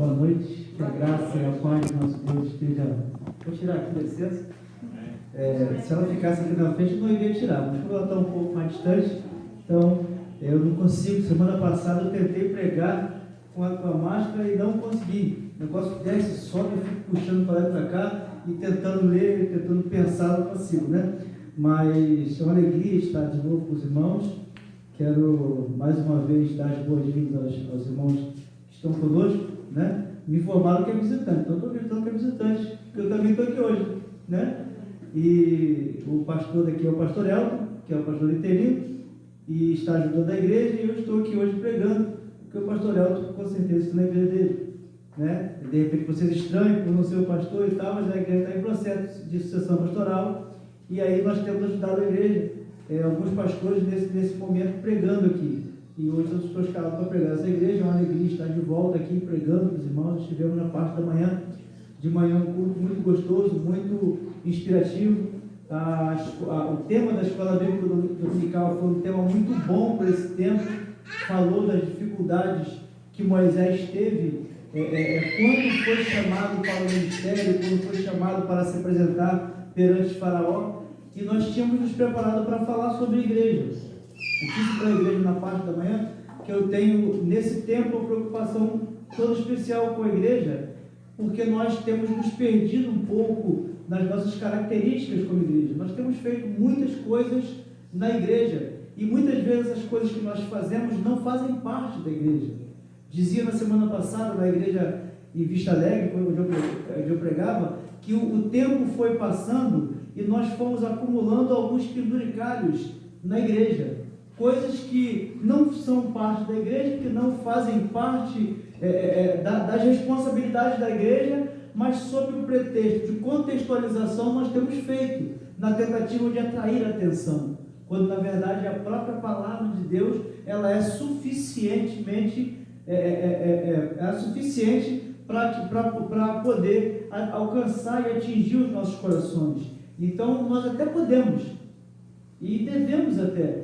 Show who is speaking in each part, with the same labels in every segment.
Speaker 1: Boa noite, que a graça e a paz do nosso Deus esteja. Vou tirar aqui, licença. Se ela ficasse aqui na frente, eu não iria tirar, mas como ela está um pouco mais distante, então eu não consigo. Semana passada eu tentei pregar com a máscara e não consegui. O negócio desce, sobe, eu fico puxando para lá e para cá e tentando ler, tentando pensar, não consigo, né? Mas é uma alegria estar de novo com os irmãos. Quero mais uma vez dar as boas-vindas aos irmãos que estão conosco, né? Me informaram que é visitante, então estou acreditando que é visitante, porque eu também estou aqui hoje, né? E o pastor daqui é o pastor Elton, que é o pastor interino, e está ajudando a igreja, e eu estou aqui hoje pregando, porque o pastor Elton com certeza está na igreja dele, né? De repente vocês estranham por não ser o pastor e tal, mas a igreja está em processo de sucessão pastoral, e aí nós temos ajudado a igreja, alguns pastores nesse momento pregando aqui. E hoje eu estou escalado para pregar essa igreja. É uma alegria estar de volta aqui pregando para os irmãos. Estivemos na parte da manhã, de manhã um culto muito gostoso, muito inspirativo. O tema da escola bíblica dominical foi um tema muito bom para esse tempo. Falou das dificuldades que Moisés teve quando foi chamado para o ministério, quando foi chamado para se apresentar perante Faraó. E nós tínhamos nos preparado para falar sobre a igreja. Eu disse para a igreja na parte da manhã que eu tenho nesse tempo uma preocupação toda especial com a igreja, porque nós temos nos perdido um pouco nas nossas características como igreja. Nós temos feito muitas coisas na igreja e muitas vezes as coisas que nós fazemos não fazem parte da igreja. Dizia na semana passada na igreja em Vista Alegre, onde eu pregava, que o tempo foi passando e nós fomos acumulando alguns penduricalhos na igreja. Coisas que não são parte da igreja, que não fazem parte das responsabilidades da igreja, mas sob o pretexto de contextualização nós temos feito, na tentativa de atrair a atenção, quando na verdade a própria palavra de Deus ela é suficientemente suficiente para poder alcançar e atingir os nossos corações. Então nós até podemos e devemos até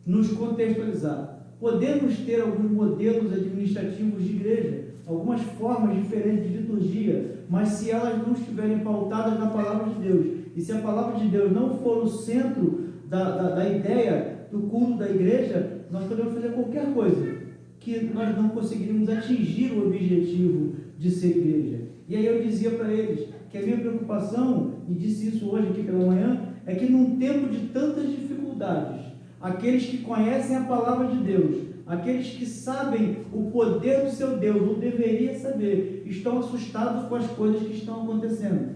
Speaker 1: nos contextualizar. Podemos ter alguns modelos administrativos de igreja, algumas formas diferentes de liturgia, mas se elas não estiverem pautadas na palavra de Deus, e se a palavra de Deus não for o centro da ideia do culto da igreja, nós podemos fazer qualquer coisa que nós não conseguiríamos atingir o objetivo de ser igreja. E aí eu dizia para eles que a minha preocupação, e disse isso hoje aqui pela manhã, é que num tempo de tantas dificuldades, aqueles que conhecem a palavra de Deus, aqueles que sabem o poder do seu Deus, ou deveria saber, estão assustados com as coisas que estão acontecendo.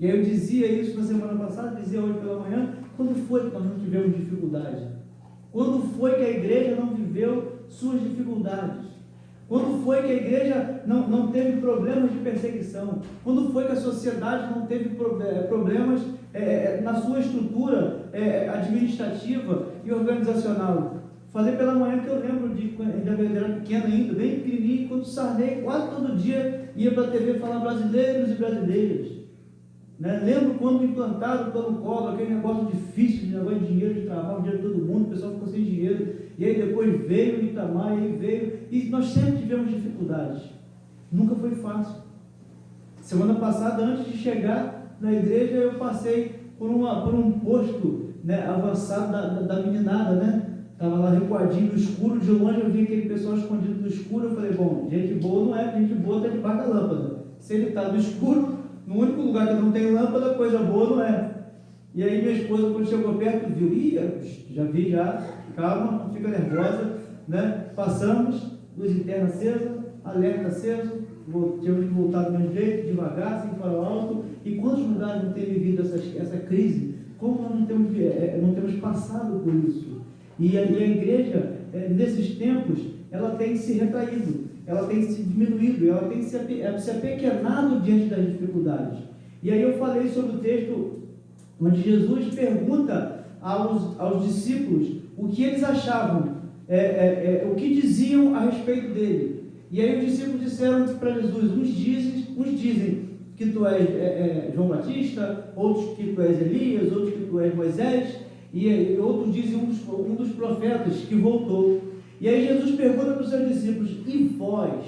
Speaker 1: E aí eu dizia isso na semana passada, dizia hoje pela manhã, quando foi que nós não tivemos dificuldade? Quando foi que a igreja não viveu suas dificuldades? Quando foi que a igreja não teve problemas de perseguição? Quando foi que a sociedade não teve problemas na sua estrutura administrativa e organizacional? Falei pela manhã que eu lembro de quando eu era pequeno ainda, bem pequenininho, quando Sarney quase todo dia ia para a TV falar brasileiros e brasileiras. Né? Lembro quando implantaram o plano Collor, aquele negócio difícil, de negócio de dinheiro, de trabalho, o dinheiro de todo mundo, o pessoal ficou sem dinheiro, e aí depois veio o Itamar, e aí veio, e nós sempre tivemos dificuldades, nunca foi fácil. Semana passada, antes de chegar na igreja, eu passei por um posto, né, avançado da meninada, né? Estava lá recuadinho no escuro, de longe eu vi aquele pessoal escondido no escuro, eu falei, bom, gente boa não é, gente boa está debaixo da lâmpada. Se ele está no escuro, no único lugar que não tem lâmpada, coisa boa não é. E aí minha esposa, quando chegou perto, viu, já vi, calma, não fica nervosa, né? Passamos, luz interna acesa, alerta aceso, tivemos que voltar do mesmo jeito, devagar, sem farol alto. E quantos lugares não tem vivido essa crise? Como nós não temos passado por isso? E a igreja, nesses tempos, ela tem se retraído, ela tem se diminuído, ela tem se apequenado diante das dificuldades. E aí eu falei sobre o texto onde Jesus pergunta aos discípulos o que eles achavam, o que diziam a respeito dele. E aí os discípulos disseram para Jesus, uns dizem que tu és João Batista, outros que tu és Elias, outros que tu és Moisés, e outros dizem um dos profetas que voltou. E aí Jesus pergunta para os seus discípulos, e vós,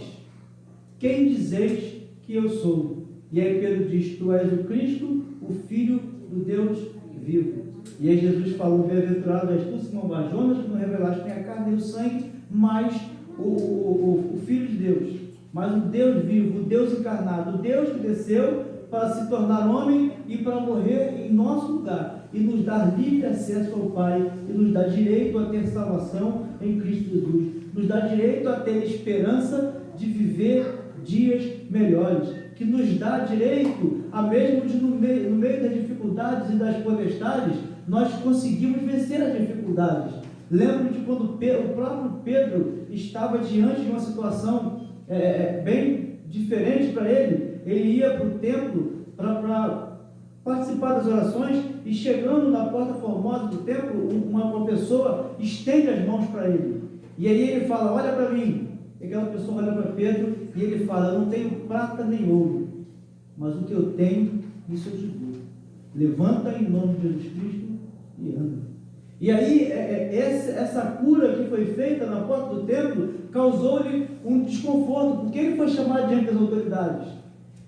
Speaker 1: quem dizeis que eu sou? E aí Pedro diz, tu és o Cristo, o Filho do Deus vivo. E aí Jesus falou, bem-aventurado és tu, Simão Bar-Jonas, que não revelaste nem a carne nem o sangue, mas o Filho de Deus, mas o Deus vivo, o Deus encarnado, o Deus que desceu para se tornar homem e para morrer em nosso lugar, e nos dar livre acesso ao Pai, e nos dar direito a ter salvação em Cristo Jesus, nos dá direito a ter esperança de viver dias melhores, que nos dá direito a mesmo de no meio das dificuldades e das potestades, nós conseguimos vencer as dificuldades. Lembro de quando o próprio Pedro estava diante de uma situação bem diferente para ele. Ele ia para o templo para participar das orações, e chegando na porta formosa do templo, uma pessoa estende as mãos para ele, e aí ele fala, olha para mim. E aquela pessoa olha para Pedro e ele fala, eu não tenho prata nem ouro, mas o que eu tenho, isso eu te dou. Levanta em nome de Jesus Cristo e anda. E aí, essa cura que foi feita na porta do templo causou-lhe um desconforto, porque ele foi chamado diante das autoridades.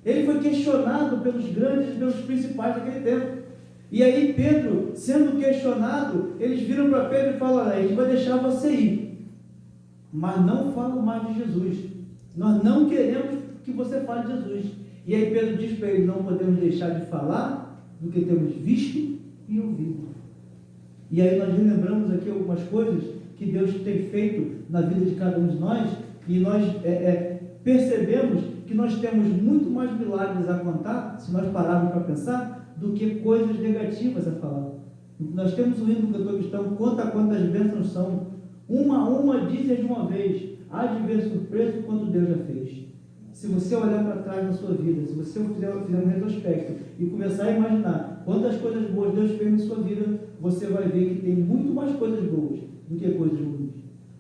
Speaker 1: Ele foi questionado pelos grandes e pelos principais daquele tempo. E aí, Pedro, sendo questionado, eles viram para Pedro e falaram, a gente vai deixar você ir, mas não fala mais de Jesus. Nós não queremos que você fale de Jesus. E aí Pedro diz para ele, não podemos deixar de falar do que temos visto e ouvido. E aí nós relembramos aqui algumas coisas que Deus tem feito na vida de cada um de nós, e nós percebemos que nós temos muito mais milagres a contar, se nós pararmos para pensar, do que coisas negativas a falar. Nós temos o hino do cantor cristão, conta quantas bênçãos são, uma a uma dizem de uma vez, há de ver surpreso quanto Deus já fez. Se você olhar para trás na sua vida, se você fizer um retrospecto e começar a imaginar quantas coisas boas Deus fez na sua vida, você vai ver que tem muito mais coisas boas do que coisas ruins.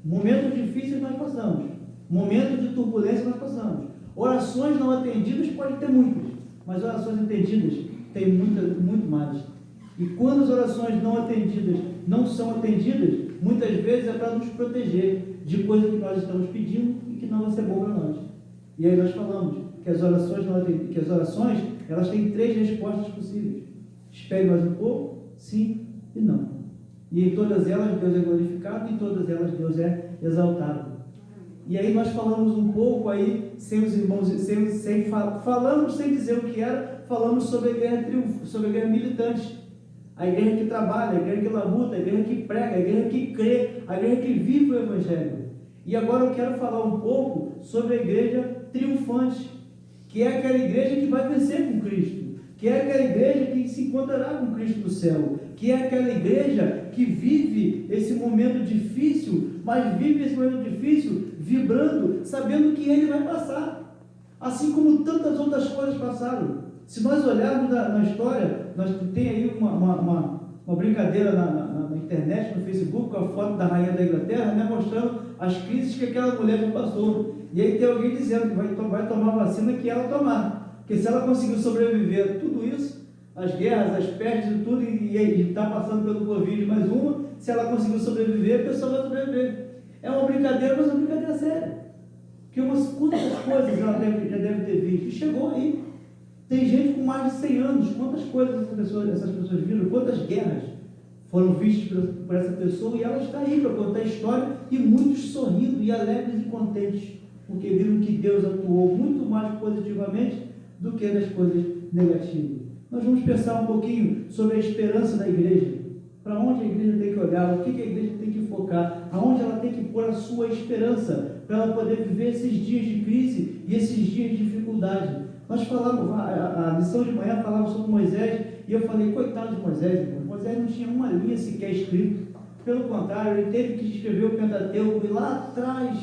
Speaker 1: Momentos difíceis nós passamos, momentos de turbulência nós passamos, orações não atendidas pode ter muitas, mas orações atendidas tem muito mais. E quando as orações não atendidas não são atendidas, muitas vezes é para nos proteger de coisas que nós estamos pedindo e que não vai ser bom para nós. E aí nós falamos que as orações elas têm 3 respostas possíveis. Espere mais um pouco, sim e não. E em todas elas Deus é glorificado, e em todas elas Deus é exaltado. E aí nós falamos um pouco aí, sem os irmãos, falamos sem dizer o que era, falamos sobre a guerra triunfo, sobre a guerra militante. A igreja que trabalha, a igreja que labuta, a igreja que prega, a igreja que crê, a igreja que vive o Evangelho. E agora eu quero falar um pouco sobre a igreja triunfante, que é aquela igreja que vai vencer com Cristo, que é aquela igreja que se encontrará com Cristo no céu, que é aquela igreja que vive esse momento difícil, mas vive esse momento difícil vibrando, sabendo que ele vai passar, assim como tantas outras coisas passaram. Se nós olharmos na história, nós tem aí uma brincadeira na internet, no Facebook, com a foto da rainha da Inglaterra, né, mostrando as crises que aquela mulher já passou. E aí tem alguém dizendo que vai tomar a vacina que ela tomar, porque se ela conseguiu sobreviver a tudo isso, as guerras, as pestes e tudo, e está passando pelo Covid mais uma, se ela conseguiu sobreviver, a pessoa vai sobreviver. É uma brincadeira, mas é uma brincadeira séria, porque quantas coisas ela já deve ter visto, e chegou aí. Tem gente com mais de 100 anos, quantas coisas essas pessoas viram, quantas guerras foram vistas por essa pessoa, e ela está aí para contar a história, e muitos sorrindo e alegres e contentes, porque viram que Deus atuou muito mais positivamente do que nas coisas negativas. Nós vamos pensar um pouquinho sobre a esperança da igreja, para onde a igreja tem que olhar, o que a igreja tem que focar, aonde ela tem que pôr a sua esperança, para ela poder viver esses dias de crise e esses dias de dificuldade. Nós falamos, a lição de manhã falava sobre Moisés, e eu falei, coitado de Moisés, irmão. Moisés não tinha uma linha sequer escrita, pelo contrário, ele teve que escrever o Pentateuco, ir lá atrás,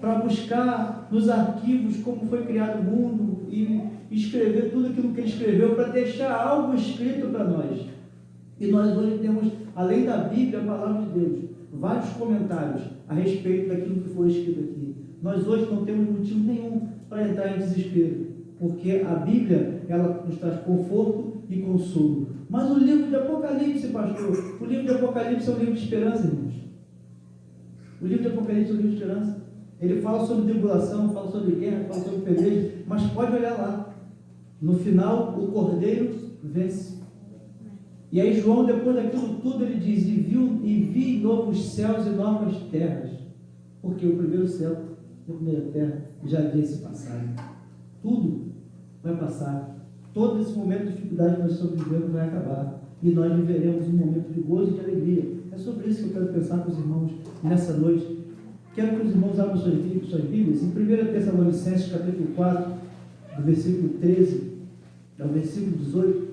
Speaker 1: para buscar nos arquivos como foi criado o mundo, e escrever tudo aquilo que ele escreveu, para deixar algo escrito para nós. E nós hoje temos, além da Bíblia, a Palavra de Deus, vários comentários a respeito daquilo que foi escrito aqui. Nós hoje não temos motivo nenhum para entrar em desespero, porque a Bíblia, ela nos traz conforto e consolo. Mas o livro de Apocalipse, pastor, o livro de Apocalipse é um livro de esperança, irmãos. O livro de Apocalipse é um livro de esperança. Ele fala sobre tribulação, fala sobre guerra, fala sobre peleja, mas pode olhar lá. No final, o Cordeiro vence. E aí João, depois daquilo tudo, ele diz: e vi novos céus e novas terras. Porque o primeiro céu e a primeira terra já havia se passado. Tudo vai passar. Todo esse momento de dificuldade que nós estamos vivendo vai acabar. E nós viveremos um momento de gozo e de alegria. É sobre isso que eu quero pensar com os irmãos nessa noite. Quero que os irmãos abram suas Bíblias. Em 1 Tessalonicenses, capítulo 4, do versículo 13 ao versículo 18.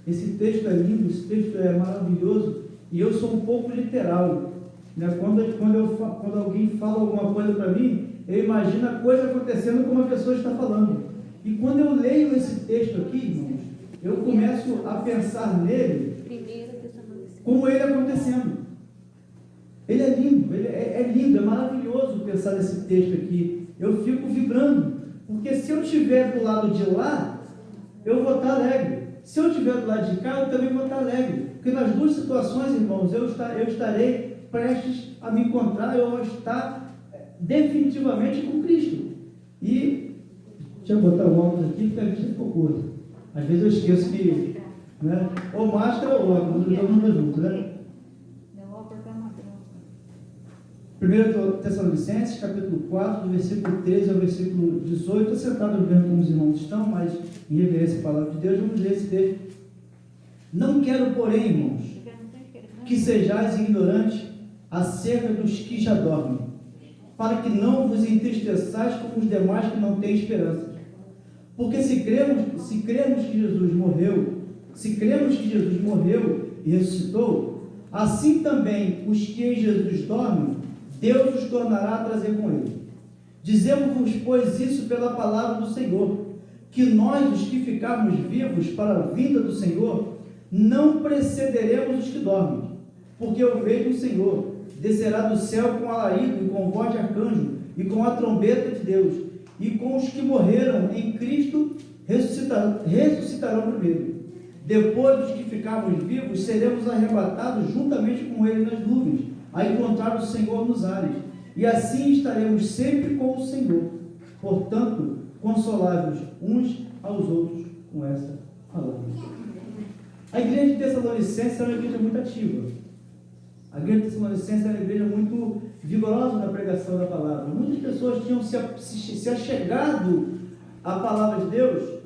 Speaker 1: Esse texto é lindo, esse texto é maravilhoso. E eu sou um pouco literal, né? Quando alguém fala alguma coisa para mim, eu imagino a coisa acontecendo como a pessoa está falando. E quando eu leio esse texto aqui, irmãos, eu começo a pensar nele como ele acontecendo. Ele é lindo, é lindo, é maravilhoso pensar nesse texto aqui. Eu fico vibrando, porque se eu estiver do lado de lá, eu vou estar alegre. Se eu estiver do lado de cá, eu também vou estar alegre. Porque nas duas situações, irmãos, eu estarei prestes a me encontrar, eu vou estar definitivamente com Cristo. E deixa eu botar o óculos aqui, porque a vista ficou curta. Às vezes eu esqueço que, né, ou máscara ou óculos, os dois andam juntos, né? 1 Tessalonicenses, capítulo 4, do versículo 13 ao versículo 18. Estou sentado vendo como os irmãos estão, mas em reverência à palavra de Deus, vamos ler esse texto. Não quero, porém, irmãos, que sejais ignorantes acerca dos que já dormem, para que não vos entristeçais como os demais que não têm esperança. Porque se cremos que Jesus morreu e ressuscitou, assim também os que em Jesus dormem, Deus os tornará a trazer com ele. Dizemos-vos, pois, isso pela palavra do Senhor, que nós, os que ficarmos vivos para a vinda do Senhor, não precederemos os que dormem. Porque eu vejo o Senhor descerá do céu com alarido e com voz de arcanjo e com a trombeta de Deus, e com os que morreram em Cristo ressuscitarão primeiro. Depois dos que ficarmos vivos, seremos arrebatados juntamente com ele nas nuvens, a encontrar o Senhor nos ares, e assim estaremos sempre com o Senhor. Portanto, consolai-vos uns aos outros com essa palavra. A igreja de Tessalonicenses era uma igreja muito ativa. A igreja de Tessalonicenses era uma igreja muito vigorosa na pregação da palavra. Muitas pessoas tinham se achegado à palavra de Deus,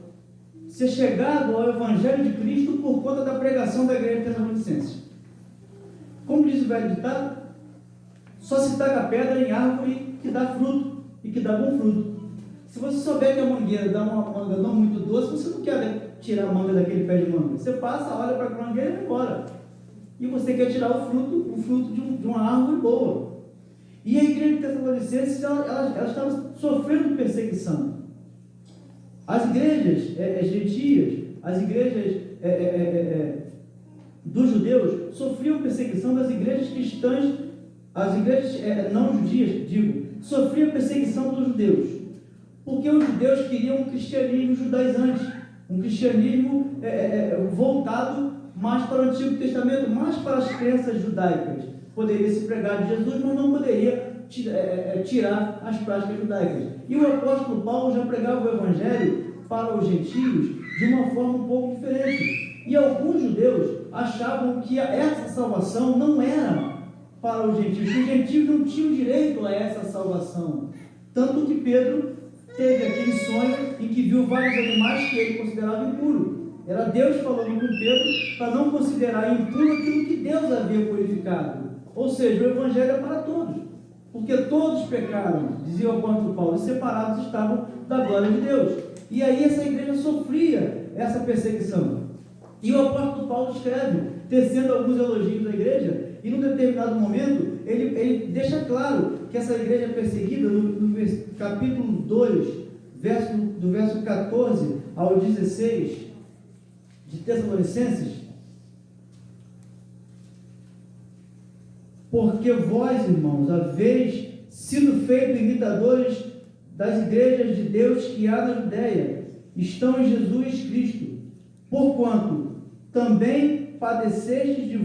Speaker 1: se achegado ao Evangelho de Cristo por conta da pregação da igreja de Tessalonicenses. Como diz o velho ditado, só se taca pedra em árvore que dá fruto e que dá bom fruto. Se você souber que a mangueira dá uma manga não muito doce, você não quer tirar a manga daquele pé de manga. Você passa, olha para a mangueira e vai embora. E você quer tirar o fruto de uma árvore boa. E a igreja de Tessalonicenses, ela estava sofrendo perseguição. As igrejas gentias, as igrejas dos judeus, sofriam perseguição das igrejas cristãs, as igrejas não judias, sofriam perseguição dos judeus, porque os judeus queriam um cristianismo judaizante, um cristianismo voltado mais para o Antigo Testamento, mais para as crenças judaicas. Poderia se pregar de Jesus, mas não poderia tirar as práticas judaicas. E o apóstolo Paulo já pregava o Evangelho para os gentios de uma forma um pouco diferente. E alguns judeus achavam que essa salvação não era para os gentios, que os gentios não tinham direito a essa salvação. Tanto que Pedro teve aquele sonho em que viu vários animais que ele considerava impuro. Era Deus falando com Pedro para não considerar impuro aquilo que Deus havia purificado. Ou seja, o Evangelho é para todos, porque todos pecaram, dizia o apóstolo Paulo, e separados estavam da glória de Deus. E aí essa igreja sofria essa perseguição. E o apóstolo Paulo escreve, tecendo alguns elogios da igreja, e num determinado momento, ele deixa claro que essa igreja perseguida, no capítulo 2, do verso 14 ao 16, de Tessalonicenses, porque vós, irmãos, haveis sido feitos imitadores das igrejas de Deus que há na Judéia, estão em Jesus Cristo, porquanto também padecestes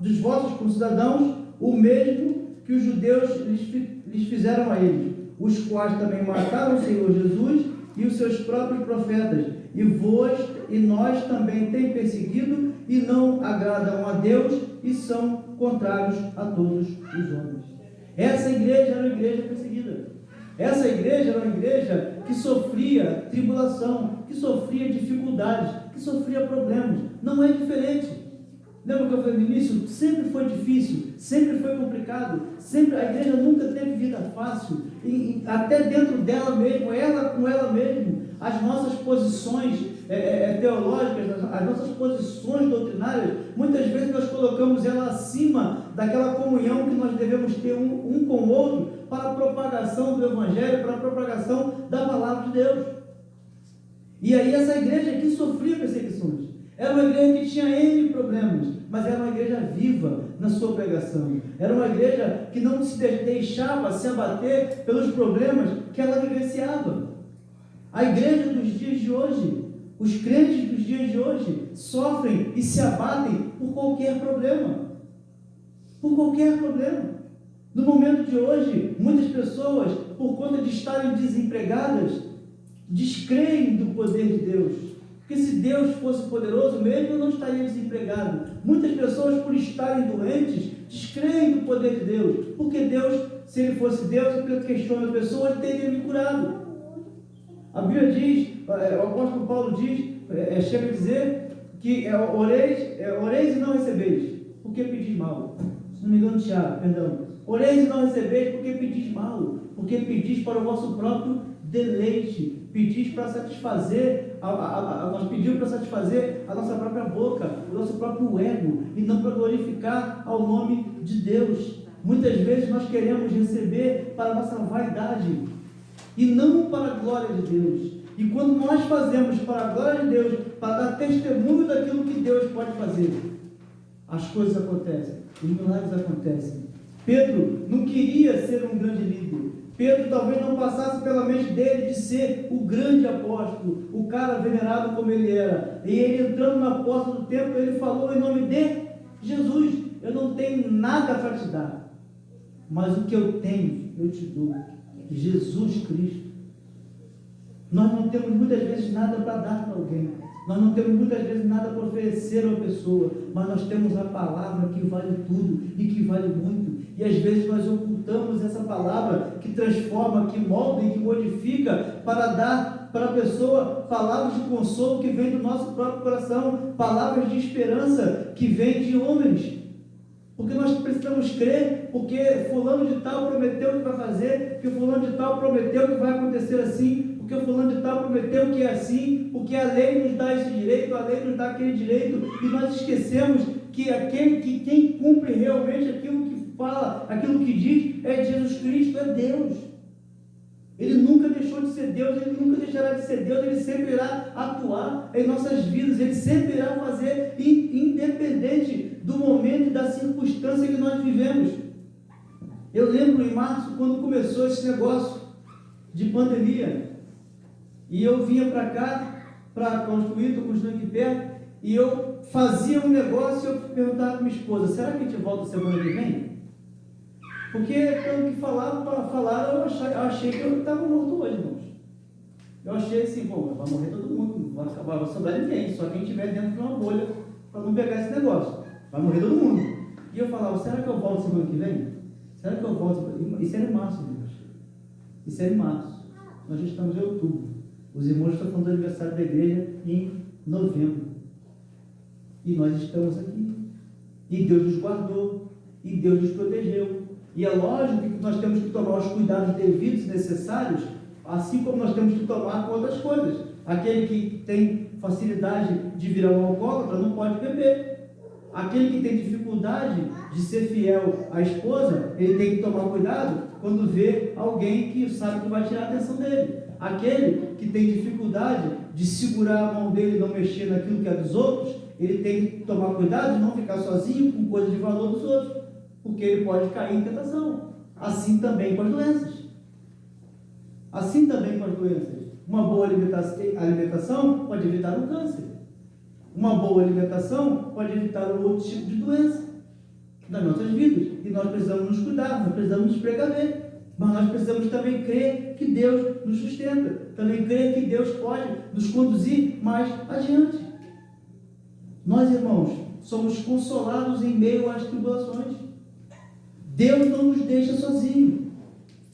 Speaker 1: dos vossos concidadãos o mesmo que os judeus lhes lhes fizeram a eles, os quais também mataram o Senhor Jesus e os seus próprios profetas, e nós também tem perseguido e não agradam a Deus e são contrários a todos os homens. Essa igreja era uma igreja perseguida. Essa igreja era uma igreja que sofria tribulação, que sofria dificuldades, que sofria problemas. Não é diferente. Lembra que eu falei no início? Sempre foi difícil, sempre foi complicado, sempre a igreja nunca teve vida fácil, e até dentro dela mesmo, ela com ela mesma, as nossas posições teológicas, as nossas posições doutrinárias, muitas vezes nós colocamos ela acima daquela comunhão que nós devemos ter um com o outro, para a propagação do Evangelho, para a propagação da Palavra de Deus. E aí essa igreja aqui sofria perseguições. Era uma igreja que tinha N problemas, mas era uma igreja viva na sua pregação. Era uma igreja que não se deixava se abater pelos problemas que ela vivenciava. A igreja dos dias de hoje, os crentes dos dias de hoje, sofrem e se abatem por qualquer problema. Por qualquer problema. No momento de hoje, muitas pessoas, por conta de estarem desempregadas, descreem do poder de Deus. Porque se Deus fosse poderoso mesmo, eu não estaria desempregado. Muitas pessoas, por estarem doentes, descreem do poder de Deus. Porque Deus, se Ele fosse Deus, eu questiono a pessoa, Ele teria me curado. A Bíblia diz, o apóstolo Paulo diz, chega a dizer, que oreis e não recebeis, porque pedis mal. Se não me engano, Tiago, perdão. Oreis e não recebeis, porque pedis mal, porque pedis para o vosso próprio deleite, pedis para satisfazer, nós pedimos para satisfazer a nossa própria boca, o nosso próprio ego, e não para glorificar ao nome de Deus. Muitas vezes nós queremos receber para a nossa vaidade, e não para a glória de Deus. E quando nós fazemos para a glória de Deus, para dar testemunho daquilo que Deus pode fazer, as coisas acontecem, os milagres acontecem. Pedro não queria ser um grande líder. Pedro talvez não passasse pela mente dele de ser o grande apóstolo, o cara venerado como ele era. E ele entrando na porta do templo, ele falou em nome de Jesus: eu não tenho nada para te dar, mas o que eu tenho, eu te dou. Jesus Cristo. Nós não temos muitas vezes nada para dar para alguém, nós não temos muitas vezes nada para oferecer a uma pessoa, mas nós temos a palavra que vale tudo e que vale muito, e às vezes nós ocultamos essa palavra que transforma, que molda e que modifica, para dar para a pessoa palavras de consolo que vêm do nosso próprio coração, palavras de esperança que vêm de homens. Porque nós precisamos crer, porque fulano de tal prometeu que vai fazer, porque fulano de tal prometeu que vai acontecer assim, porque fulano de tal prometeu que é assim, porque a lei nos dá esse direito, a lei nos dá aquele direito, e nós esquecemos que quem cumpre realmente aquilo que fala, aquilo que diz, é Jesus Cristo, é Deus. Ele nunca deixou de ser Deus, Ele nunca deixará de ser Deus, Ele sempre irá atuar em nossas vidas, Ele sempre irá fazer, independente do momento e da circunstância que nós vivemos. Eu lembro em março, quando começou esse negócio de pandemia, e eu vinha para cá, para construir, estou construindo aqui perto, e eu fazia um negócio e eu perguntava para minha esposa: será que a gente volta semana que vem? Porque pelo que falaram, eu achei que eu estava morto hoje, irmãos. Eu achei assim, vai morrer todo mundo, não vai sobrar ninguém, só quem estiver dentro de uma bolha para não pegar esse negócio. Vai morrer todo mundo. E eu falava: será que eu volto semana que vem? Será que eu volto? Isso era em março, irmãos. Isso era em março. Nós já estamos em outubro. Os irmãos estão falando do aniversário da igreja em novembro. E nós estamos aqui. E Deus nos guardou. E Deus nos protegeu. E é lógico que nós temos que tomar os cuidados devidos e necessários, assim como nós temos que tomar com outras coisas. Aquele que tem facilidade de virar um alcoólatra não pode beber. Aquele que tem dificuldade de ser fiel à esposa, ele tem que tomar cuidado quando vê alguém que sabe que vai tirar a atenção dele. Aquele que tem dificuldade de segurar a mão dele e não mexer naquilo que é dos outros, ele tem que tomar cuidado de não ficar sozinho com coisas de valor dos outros, porque ele pode cair em tentação. Assim também com as doenças. Assim também com as doenças. Uma boa alimentação pode evitar o câncer. Uma boa alimentação pode evitar um outro tipo de doença nas nossas vidas. E nós precisamos nos cuidar, nós precisamos nos precaver. Mas nós precisamos também crer que Deus nos sustenta, também crer que Deus pode nos conduzir mais adiante. Nós, irmãos, somos consolados em meio às tribulações. Deus não nos deixa sozinhos.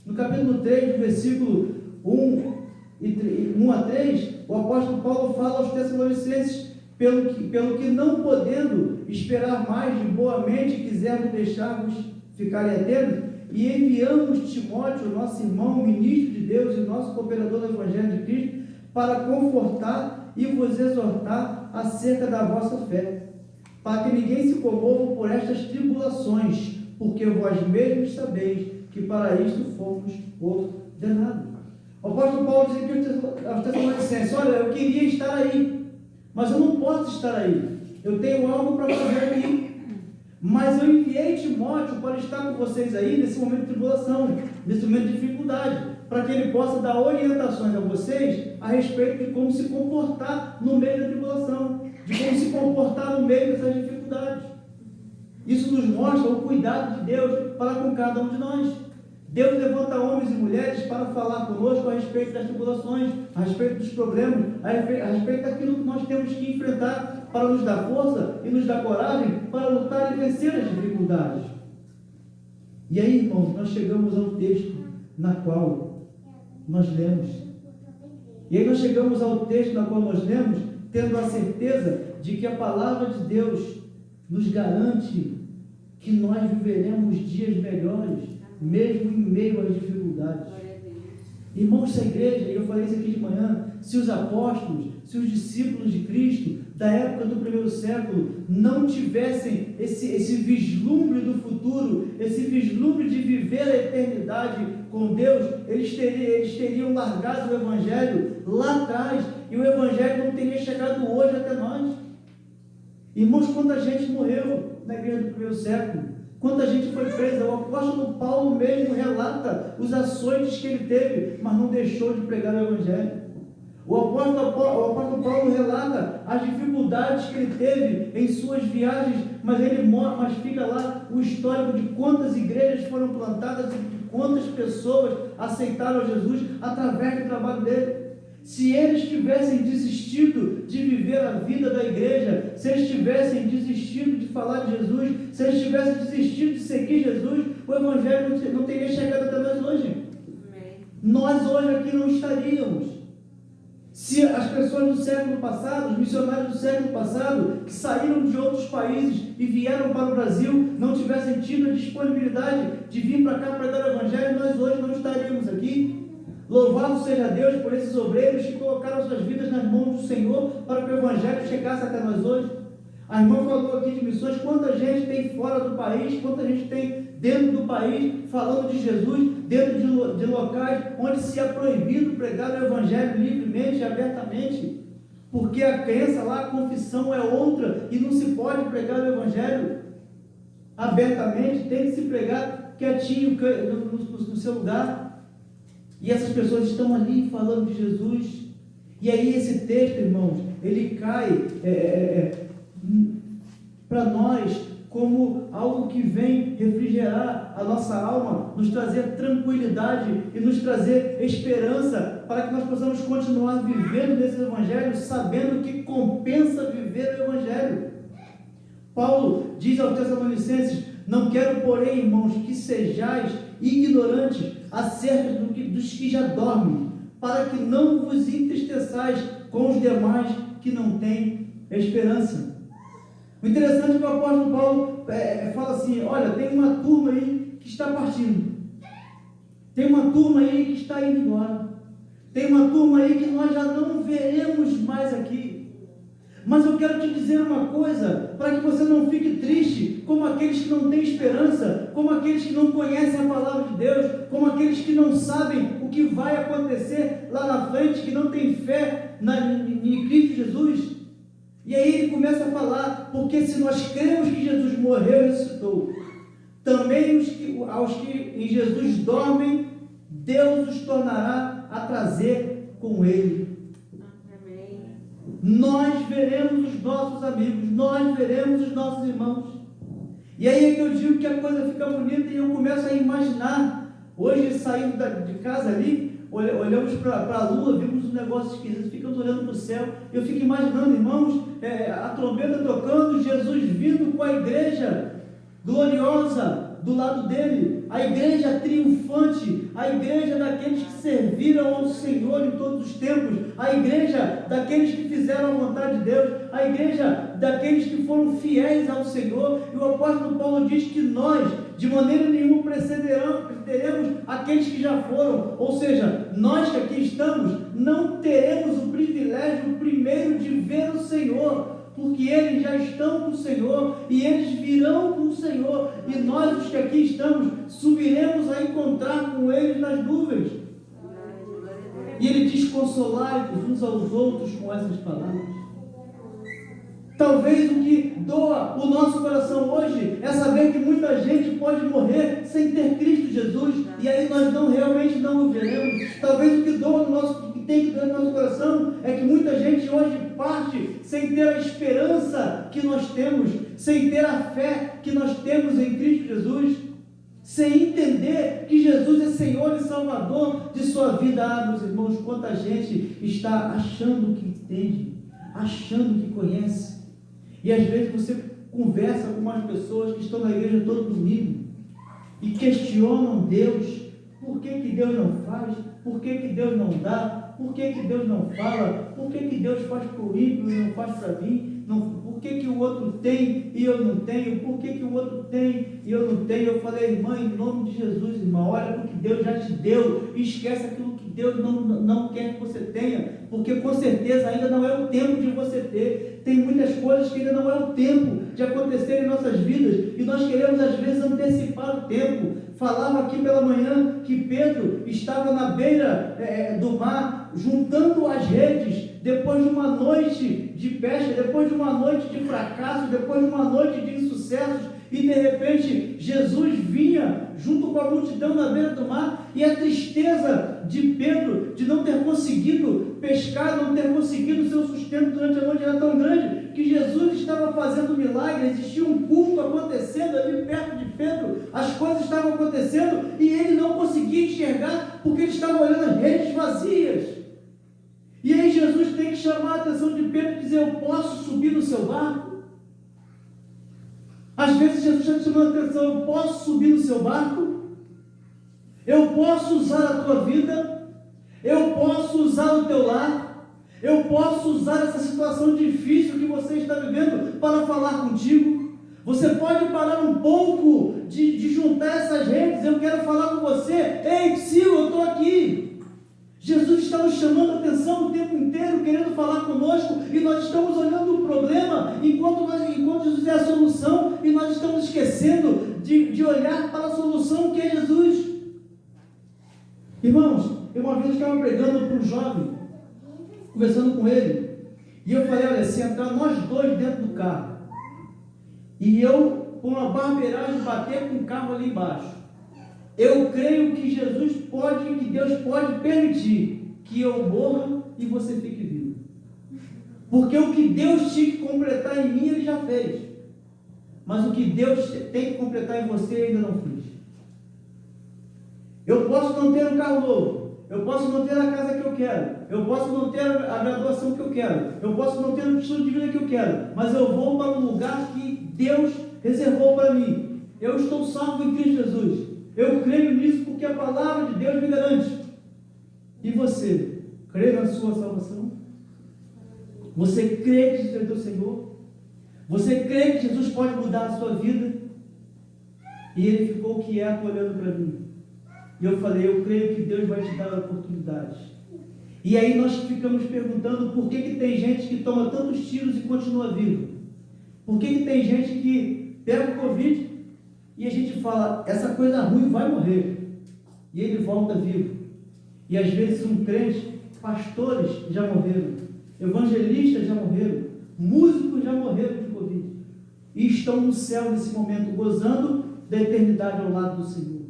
Speaker 1: No capítulo 3, do versículo 1 a 3, o apóstolo Paulo fala aos Tessalonicenses: pelo que não podendo esperar mais de boa mente, quisemos deixar-vos ficarem atentos, e enviamos Timóteo, nosso irmão, ministro de Deus e nosso cooperador do Evangelho de Cristo, para confortar e vos exortar acerca da vossa fé, para que ninguém se comova por estas tribulações, porque vós mesmos sabeis que para isto fomos ordenados. O apóstolo Paulo diz aqui aos Tessalonicenses: olha, eu queria estar aí, mas eu não posso estar aí, eu tenho algo para fazer aqui. Mas eu enviei Timóteo para estar com vocês aí nesse momento de tribulação, nesse momento de dificuldade, para que ele possa dar orientações a vocês a respeito de como se comportar no meio da tribulação, de como se comportar no meio dessas dificuldades. Isso nos mostra o cuidado de Deus para com cada um de nós. Deus levanta homens e mulheres para falar conosco a respeito das tribulações, a respeito dos problemas, a respeito daquilo que nós temos que enfrentar, para nos dar força e nos dar coragem para lutar e vencer as dificuldades. E aí, irmãos, nós chegamos ao texto na qual nós lemos. E aí nós chegamos ao texto na qual nós lemos, tendo a certeza de que a palavra de Deus nos garante que nós viveremos dias melhores, mesmo em meio às dificuldades. Irmãos, se a igreja, e eu falei isso aqui de manhã, se os apóstolos, se os discípulos de Cristo da época do primeiro século não tivessem esse vislumbre do futuro, esse vislumbre de viver a eternidade com Deus, eles teriam largado o Evangelho lá atrás, e o Evangelho não teria chegado hoje até nós. Irmãos, quanta gente morreu na igreja do primeiro século, quanta gente foi presa. O apóstolo Paulo mesmo relata os açoites que ele teve, mas não deixou de pregar o Evangelho. O apóstolo Paulo relata as dificuldades que ele teve em suas viagens, mas fica lá o histórico de quantas igrejas foram plantadas e de quantas pessoas aceitaram Jesus através do trabalho dele. Se eles tivessem desistido de viver a vida da igreja, se eles tivessem desistido de falar de Jesus, se eles tivessem desistido de seguir Jesus, o Evangelho não teria chegado até nós hoje. Amém. Nós hoje aqui não estaríamos. Se as pessoas do século passado, os missionários do século passado, que saíram de outros países e vieram para o Brasil, não tivessem tido a disponibilidade de vir para cá pregar o Evangelho, nós hoje não estaríamos aqui. Louvado seja Deus por esses obreiros que colocaram suas vidas nas mãos do Senhor para que o Evangelho chegasse até nós hoje. A irmã falou aqui de missões, quanta gente tem fora do país, quanta gente tem dentro do país falando de Jesus, dentro de locais onde se é proibido pregar o Evangelho livremente e abertamente, porque a crença lá, a confissão é outra e não se pode pregar o Evangelho abertamente, tem que se pregar quietinho no seu lugar. E essas pessoas estão ali falando de Jesus. E aí esse texto, irmãos, ele cai para nós como algo que vem refrigerar a nossa alma, nos trazer tranquilidade e nos trazer esperança para que nós possamos continuar vivendo nesse Evangelho, sabendo que compensa viver o Evangelho. Paulo diz aos Tessalonicenses: não quero, porém, irmãos, que sejais ignorantes acerca dos que já dormem, para que não vos entristeçais com os demais que não têm esperança. O interessante é que o apóstolo Paulo fala assim: olha, tem uma turma aí que está partindo, tem uma turma aí que está indo embora, tem uma turma aí que nós já não veremos mais aqui. Mas eu quero te dizer uma coisa, para que você não fique triste, como aqueles que não têm esperança, como aqueles que não conhecem a palavra de Deus, como aqueles que não sabem o que vai acontecer lá na frente, que não têm fé em Cristo Jesus. E aí ele começa a falar: porque se nós cremos que Jesus morreu e ressuscitou, também aos que em Jesus dormem, Deus os tornará a trazer com Ele. Nós veremos os nossos amigos, nós veremos os nossos irmãos. E aí é que eu digo que a coisa fica bonita e eu começo a imaginar Hoje, saindo de casa ali, olhamos para a lua, vimos um negócio esquisito, ficamos olhando para o céu. Eu fico imaginando, irmãos, a trombeta tocando, Jesus vindo com a igreja gloriosa do lado dele, a igreja triunfante, a igreja daqueles que serviram ao Senhor em todos os tempos, a igreja daqueles que fizeram a vontade de Deus, a igreja daqueles que foram fiéis ao Senhor. E o apóstolo Paulo diz que nós, de maneira nenhuma, precederemos aqueles que já foram, ou seja, nós que aqui estamos, não teremos o privilégio primeiro de ver o Senhor, porque eles já estão com o Senhor, e eles virão com o Senhor, e nós, os que aqui estamos, subiremos a encontrar com eles nas nuvens. E ele diz: consolai-vos uns aos outros com essas palavras. Talvez o que doa o nosso coração hoje é saber que muita gente pode morrer sem ter Cristo Jesus, e aí nós realmente não o veremos. Talvez o que doa o que tem que doar no nosso coração é que muita gente hoje parte sem ter a esperança que nós temos, sem ter a fé que nós temos em Cristo Jesus, sem entender que Jesus é Senhor e Salvador de sua vida. Meus irmãos, quanta gente está achando que entende, achando que conhece. E às vezes você conversa com umas pessoas que estão na igreja todo domingo e questionam Deus. Por que Deus não faz? Por que Deus não dá? Por que Deus não fala? Por que Deus faz para o ímpio e não faz para mim? Por que o outro tem e eu não tenho? Por que o outro tem e eu não tenho? Eu falei: irmã, em nome de Jesus, irmã, olha para o que Deus já te deu e esquece aquilo que Deus não quer que você tenha, porque com certeza ainda não é o tempo de você ter. Tem muitas coisas que ainda não é o tempo de acontecer em nossas vidas, e nós queremos às vezes antecipar o tempo. Falava aqui pela manhã que Pedro estava na beira do mar, juntando as redes, depois de uma noite de pesca, depois de uma noite de fracasso, depois de uma noite de insucessos, e de repente Jesus vinha junto com a multidão na beira do mar, e a tristeza de Pedro de não ter conseguido pescar, não ter conseguido o seu sustento durante a noite era tão grande, que Jesus estava fazendo milagre, existia um culto acontecendo ali perto de Pedro, as coisas estavam acontecendo, e ele não conseguia enxergar, porque ele estava olhando as redes vazias. E aí Jesus tem que chamar a atenção de Pedro e dizer: eu posso subir no seu barco? Às vezes Jesus está te chamando a atenção: eu posso subir no seu barco? Eu posso usar a tua vida? Eu posso usar o teu lar? Eu posso usar essa situação difícil que você está vivendo para falar contigo? Você pode parar um pouco de juntar essas redes? Eu quero falar com você. Ei, Psyu, eu estou aqui. Jesus está nos chamando a atenção o tempo inteiro, querendo falar conosco, e nós estamos olhando o problema, enquanto Jesus é a solução, e nós estamos esquecendo de olhar para a solução que é Jesus. Irmãos, eu uma vez estava pregando para um jovem, conversando com ele, e eu falei: olha, se entrar nós dois dentro do carro, e eu, com uma barbeiragem, bater com o carro ali embaixo, eu creio que que Deus pode permitir que eu morra e você fique vivo. Porque o que Deus tinha que completar em mim, Ele já fez. Mas o que Deus tem que completar em você, ainda não fez. Eu posso não ter um carro novo, eu posso não ter a casa que eu quero, eu posso não ter a graduação que eu quero, eu posso não ter o estilo de vida que eu quero, mas eu vou para um lugar que Deus reservou para mim. Eu estou salvo em Cristo Jesus. Eu creio nisso porque a palavra de Deus me garante. E você, crê na sua salvação? Você crê que Jesus é teu Senhor? Você crê que Jesus pode mudar a sua vida? E ele ficou quieto olhando para mim. E eu falei: eu creio que Deus vai te dar a oportunidade. E aí nós ficamos perguntando por que tem gente que toma tantos tiros e continua vivo? Por que tem gente que pega o Covid e a gente fala: essa coisa ruim vai morrer, e ele volta vivo? E às vezes um crente, pastores já morreram, evangelistas já morreram, músicos já morreram de Covid, e estão no céu nesse momento, gozando da eternidade ao lado do Senhor.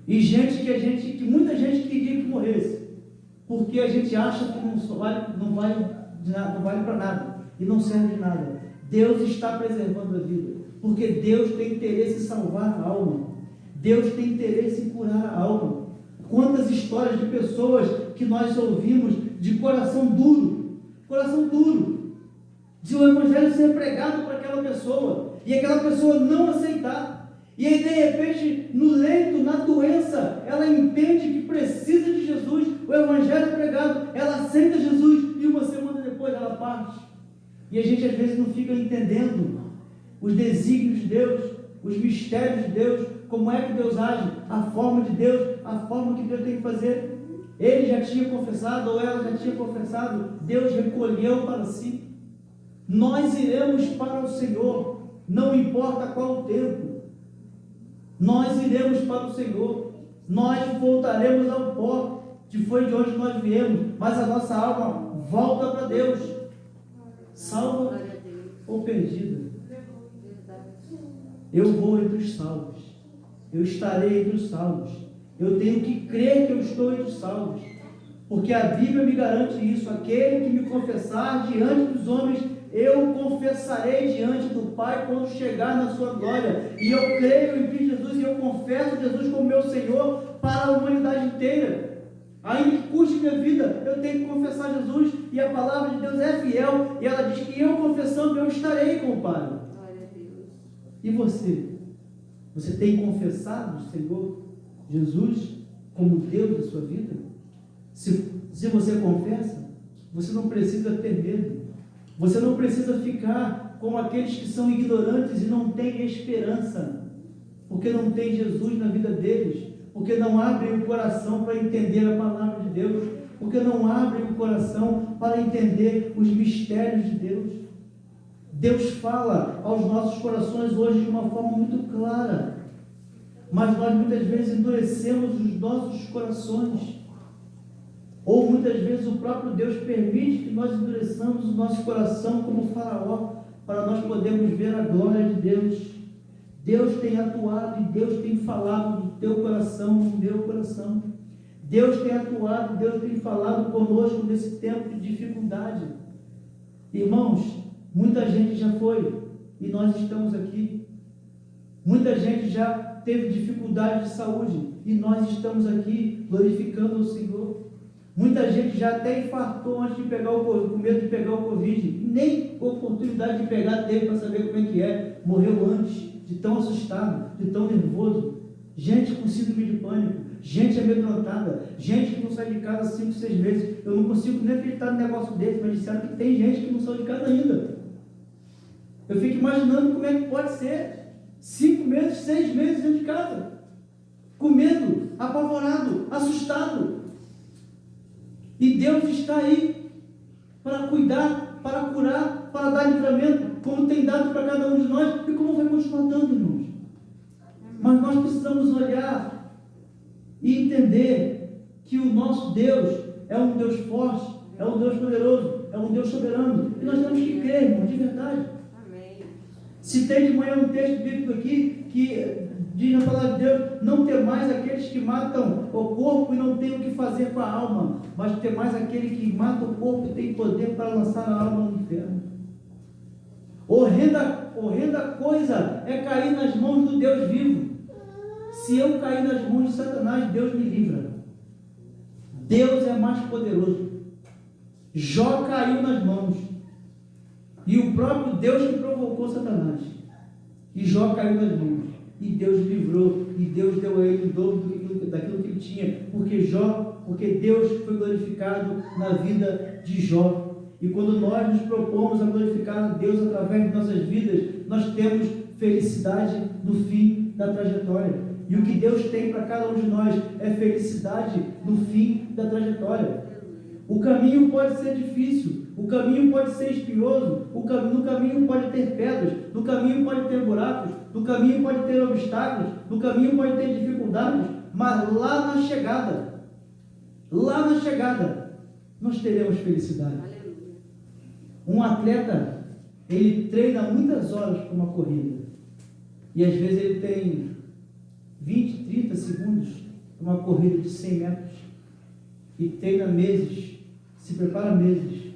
Speaker 1: E gente que muita gente queria que morresse, porque a gente acha que não vale para nada, e não serve de nada. Deus está preservando a vida, porque Deus tem interesse em salvar a alma. Deus tem interesse em curar a alma. Quantas histórias de pessoas que nós ouvimos de coração duro, de o evangelho ser pregado para aquela pessoa, e aquela pessoa não aceitar, e aí de repente, no leito, na doença, ela entende que precisa de Jesus, o evangelho é pregado, ela aceita Jesus, e uma semana depois ela parte. E a gente às vezes não fica entendendo os desígnios de Deus, os mistérios de Deus, como é que Deus age, a forma de Deus, a forma que Deus tem que fazer. Ele já tinha confessado, ou ela já tinha confessado, Deus recolheu para si. Nós iremos para o Senhor, não importa qual o tempo, nós iremos para o Senhor, nós voltaremos ao pó, que foi de onde nós viemos, mas a nossa alma volta para Deus, salva ou perdida. Eu vou entre os salvos, eu estarei entre os salvos, eu tenho que crer que eu estou entre os salvos, porque a Bíblia me garante isso: aquele que me confessar diante dos homens, eu confessarei diante do Pai quando chegar na sua glória. E eu creio em Cristo Jesus e eu confesso Jesus como meu Senhor para a humanidade inteira. Ainda que custe minha vida, eu tenho que confessar Jesus, e a palavra de Deus é fiel, e ela diz que eu confessando, eu estarei com o Pai. E você? Você tem confessado o Senhor Jesus como Deus da sua vida? Se você confessa, você não precisa ter medo. Você não precisa ficar como aqueles que são ignorantes e não têm esperança, porque não tem Jesus na vida deles, porque não abrem o coração para entender a palavra de Deus, porque não abrem o coração para entender os mistérios de Deus. Deus fala aos nossos corações hoje de uma forma muito clara, mas nós muitas vezes endurecemos os nossos corações, ou muitas vezes o próprio Deus permite que nós endureçamos o nosso coração como Faraó, para nós podermos ver a glória de Deus. Deus tem atuado e Deus tem falado no teu coração, no meu coração. Deus tem atuado, Deus tem falado conosco nesse tempo de dificuldade. Irmãos, muita gente já foi e nós estamos aqui. Muita gente já teve dificuldade de saúde e nós estamos aqui glorificando o Senhor. Muita gente já até infartou antes de pegar com medo de pegar o Covid, nem oportunidade de pegar teve para saber como é que é, morreu antes, de tão assustado, de tão nervoso. Gente com síndrome de pânico, gente amedrontada, gente que não sai de casa 5, 6 meses. Eu não consigo nem acreditar no negócio desse, mas disseram que tem gente que não saiu de casa ainda. Eu fico imaginando como é que pode ser 5 meses, 6 meses dentro de casa, com medo, apavorado, assustado. E Deus está aí para cuidar, para curar, para dar livramento, como tem dado para cada um de nós e como vai continuar dando, irmãos. Mas nós precisamos olhar e entender que o nosso Deus é um Deus forte, é um Deus poderoso, é um Deus soberano. E nós temos que crer, irmãos, de verdade. Amém. Citei de manhã um texto bíblico aqui que diz na palavra de Deus: não ter mais aqueles que matam o corpo e não têm o que fazer com a alma, mas ter mais aquele que mata o corpo e tem poder para lançar a alma no inferno. Horrenda coisa é cair nas mãos do Deus vivo. Se eu cair nas mãos de Satanás, Deus me livra. Deus é mais poderoso. Jó caiu nas mãos, e o próprio Deus que provocou Satanás, e Jó caiu nas mãos, e Deus livrou, e Deus deu a ele o dobro daquilo que ele tinha, porque Deus foi glorificado na vida de Jó. E quando nós nos propomos a glorificar a Deus através de nossas vidas, nós temos felicidade no fim da trajetória. E o que Deus tem para cada um de nós é felicidade no fim da trajetória. O caminho pode ser difícil, o caminho pode ser espinhoso, no caminho pode ter pedras, no caminho pode ter buracos, no caminho pode ter obstáculos, no caminho pode ter dificuldades, mas lá na chegada, nós teremos felicidade. Um atleta, ele treina muitas horas para uma corrida, e às vezes ele tem 20, 30 segundos para uma corrida de 100 metros, e treina meses, se prepara meses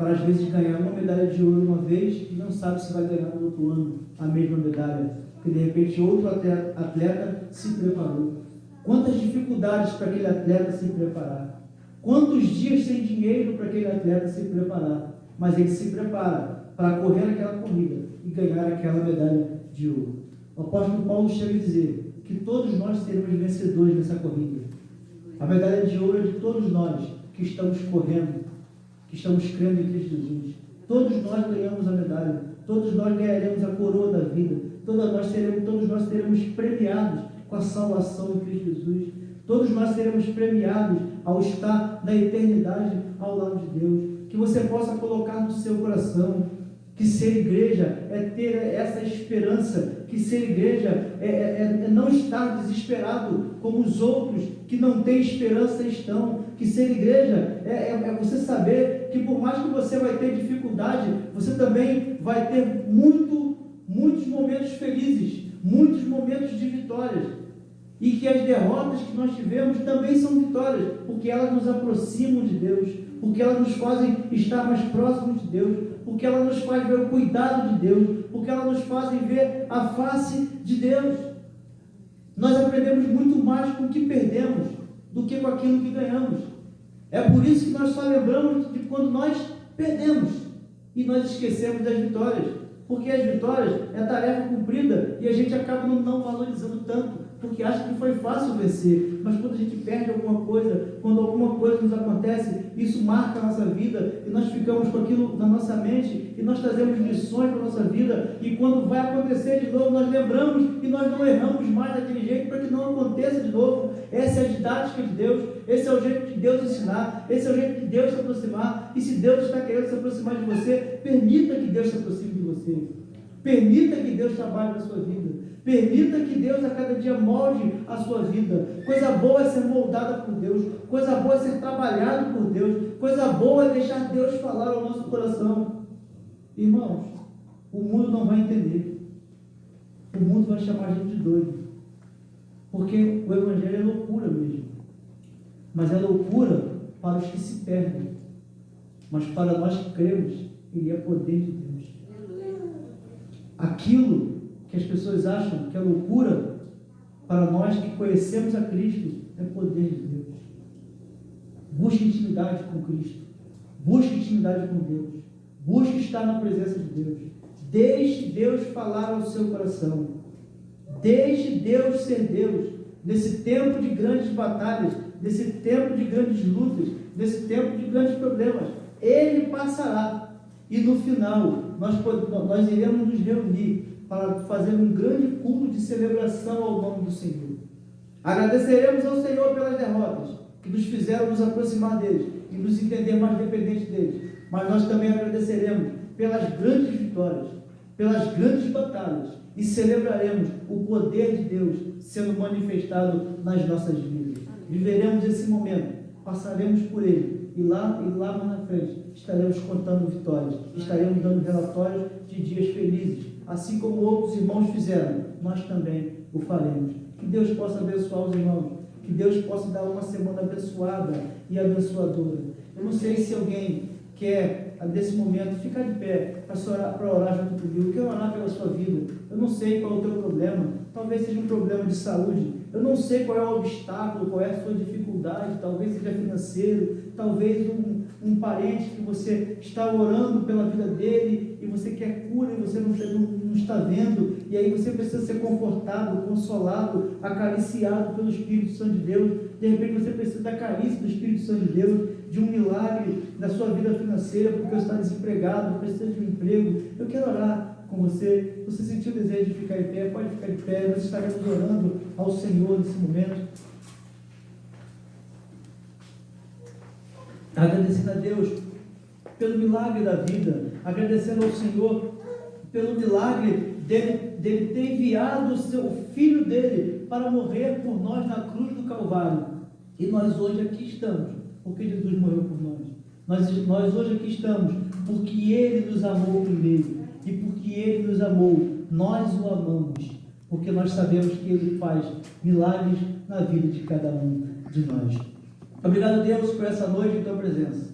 Speaker 1: para às vezes ganhar uma medalha de ouro uma vez e não sabe se vai ganhar no outro ano a mesma medalha, porque de repente outro atleta se preparou. Quantas dificuldades para aquele atleta se preparar, quantos dias sem dinheiro para aquele atleta se preparar, mas ele se prepara para correr aquela corrida e ganhar aquela medalha de ouro. O apóstolo Paulo chega a dizer que todos nós seremos vencedores nessa corrida. A medalha de ouro é de todos nós que estamos correndo, que estamos crendo em Cristo Jesus. Todos nós ganhamos a medalha, todos nós ganharemos a coroa da vida, todos nós seremos premiados com a salvação em Cristo Jesus. Todos nós seremos premiados ao estar na eternidade ao lado de Deus. Que você possa colocar no seu coração que ser igreja é ter essa esperança, que ser igreja é não estar desesperado como os outros que não têm esperança estão. Que ser igreja é você saber que por mais que você vai ter dificuldade, você também vai ter muitos momentos felizes, muitos momentos de vitórias. E que as derrotas que nós tivemos também são vitórias, porque elas nos aproximam de Deus, porque elas nos fazem estar mais próximos de Deus, porque elas nos fazem ver o cuidado de Deus, porque elas nos fazem ver a face de Deus. Nós aprendemos muito mais com o que perdemos do que com aquilo que ganhamos. É por isso que nós só lembramos de quando nós perdemos e nós esquecemos das vitórias, porque as vitórias é tarefa cumprida e a gente acaba não valorizando tanto, porque acha que foi fácil vencer. Mas quando a gente perde alguma coisa, quando alguma coisa nos acontece, isso marca a nossa vida e nós ficamos com aquilo na nossa mente e nós trazemos lições para a nossa vida, e quando vai acontecer de novo, nós lembramos e nós não erramos mais daquele jeito para que não aconteça de novo. Essa é a didática de Deus, esse é o jeito de Deus ensinar, esse é o jeito de Deus se aproximar. E se Deus está querendo se aproximar de você, permita que Deus se aproxime de você, permita que Deus trabalhe na sua vida, permita que Deus a cada dia molde a sua vida. Coisa boa é ser moldada por Deus, coisa boa é ser trabalhado por Deus, coisa boa é deixar Deus falar ao nosso coração. Irmãos, o mundo não vai entender, o mundo vai chamar a gente de doido, porque o Evangelho é loucura mesmo, mas é loucura para os que se perdem, mas para nós que cremos, ele é poder de Deus. Aquilo que as pessoas acham que é loucura, para nós que conhecemos a Cristo, é poder de Deus. Busque intimidade com Cristo, busque intimidade com Deus, busque estar na presença de Deus, deixe Deus falar ao seu coração, deixe Deus ser Deus, nesse tempo de grandes batalhas, nesse tempo de grandes lutas, nesse tempo de grandes problemas. Ele passará, e no final nós iremos nos reunir para fazer um grande culto de celebração ao nome do Senhor. Agradeceremos ao Senhor pelas derrotas que nos fizeram nos aproximar deles e nos entender mais dependentes deles, mas nós também agradeceremos pelas grandes vitórias, pelas grandes batalhas, e celebraremos o poder de Deus sendo manifestado nas nossas vidas. Viveremos esse momento, passaremos por ele, e lá mais na frente estaremos contando vitórias, estaremos dando relatórios de dias felizes, assim como outros irmãos fizeram, nós também o faremos. Que Deus possa abençoar os irmãos, que Deus possa dar uma semana abençoada e abençoadora. Eu não sei se alguém quer, nesse momento, ficar de pé para orar junto comigo. Eu quero orar pela sua vida. Eu não sei qual é o teu problema, talvez seja um problema de saúde, eu não sei qual é o obstáculo, qual é a sua dificuldade, talvez seja financeiro, talvez um parente que você está orando pela vida dele e você quer cura e você não está vendo, e aí você precisa ser confortado, consolado, acariciado pelo Espírito Santo de Deus. De repente você precisa da carícia do Espírito Santo de Deus, de um milagre na sua vida financeira, porque você está desempregado, precisa de um emprego. Eu quero orar com você. Se você sentir o desejo de ficar em pé, pode ficar de pé. Nós estaremos orando ao Senhor nesse momento, agradecendo a Deus pelo milagre da vida, agradecendo ao Senhor pelo milagre dele ter enviado o Filho dele para morrer por nós na cruz do Calvário. E nós hoje aqui estamos porque Jesus morreu por nós. Nós hoje aqui estamos porque Ele nos amou primeiro, e porque Ele nos amou, nós o amamos, porque nós sabemos que Ele faz milagres na vida de cada um de nós. Obrigado, Deus, por essa noite em Tua presença.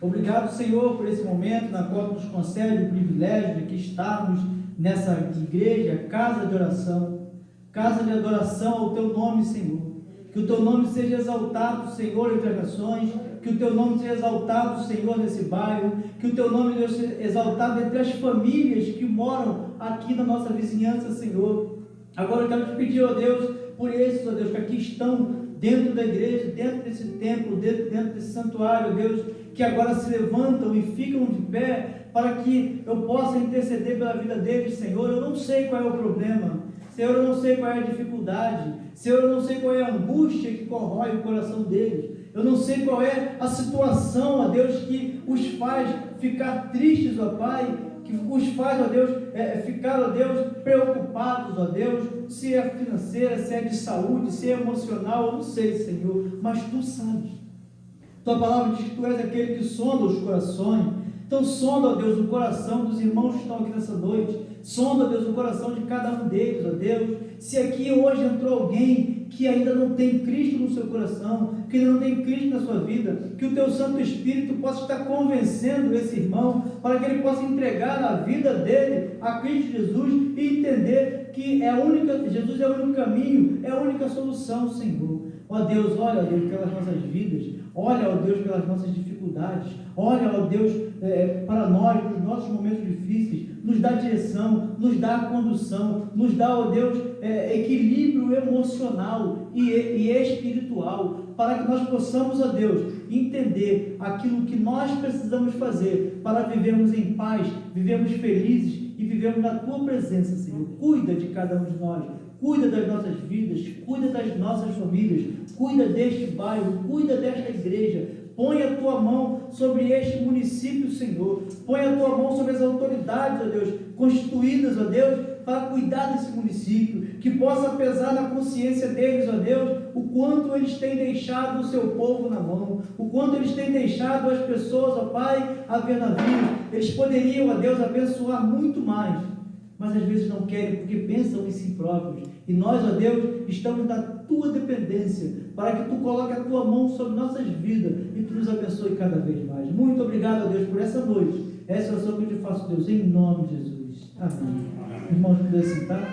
Speaker 1: Obrigado, Senhor, por esse momento na qual nos concede o privilégio de aqui estarmos nessa igreja, casa de oração, casa de adoração ao Teu nome, Senhor. Que o Teu nome seja exaltado, Senhor, entre as nações, que o Teu nome seja exaltado, Senhor, nesse bairro, que o Teu nome seja exaltado entre as famílias que moram aqui na nossa vizinhança, Senhor. Agora eu quero te pedir, ó Deus, por esses, ó Deus, que aqui estão dentro da igreja, dentro desse templo, dentro desse santuário, ó Deus, que agora se levantam e ficam de pé, para que eu possa interceder pela vida deles, Senhor. Eu não sei qual é o problema, Senhor, eu não sei qual é a dificuldade, Senhor, eu não sei qual é a angústia que corrói o coração deles, eu não sei qual é a situação, ó Deus, que os faz ficar tristes, ó Pai, que os faz, ó Deus, ficar, ó Deus, preocupados, ó Deus, se é financeira, se é de saúde, se é emocional, eu não sei, Senhor, mas Tu sabes. Tua palavra diz que Tu és aquele que sonda os corações. Então sonda, ó Deus, o coração dos irmãos que estão aqui nessa noite. Sonda, ó Deus, o coração de cada um deles, ó Deus. Se aqui hoje entrou alguém que ainda não tem Cristo no seu coração, que ainda não tem Cristo na sua vida, que o Teu Santo Espírito possa estar convencendo esse irmão, para que ele possa entregar a vida dele a Cristo Jesus e entender que Jesus é o único caminho, é a única solução, Senhor. Ó Deus, olha, ó Deus, pelas nossas vidas, olha, ó Deus, pelas nossas dificuldades, olha, ó Deus, para nós, nos nossos momentos difíceis, nos dá direção, nos dá condução, nos dá, ó Deus, equilíbrio emocional e espiritual, para que nós possamos, ó Deus, entender aquilo que nós precisamos fazer para vivermos em paz, vivermos felizes e vivermos na Tua presença, Senhor. Cuida de cada um de nós, cuida das nossas vidas, cuida das nossas famílias, cuida deste bairro, cuida desta igreja. Põe a Tua mão sobre este município, Senhor. Põe a Tua mão sobre as autoridades, ó Deus, constituídas, ó Deus, para cuidar desse município, que possa pesar na consciência deles, ó Deus, o quanto eles têm deixado o seu povo na mão, o quanto eles têm deixado as pessoas, ó Pai, a ver navios. Eles poderiam, ó Deus, abençoar muito mais, mas às vezes não querem, porque pensam em si próprios. E nós, ó Deus, estamos na Tua dependência, para que Tu coloque a Tua mão sobre nossas vidas e Tu nos abençoe cada vez mais. Muito obrigado, ó Deus, por essa noite. Essa é a oração que eu te faço, Deus, em nome de Jesus. Amém. Irmãos, poder sentar.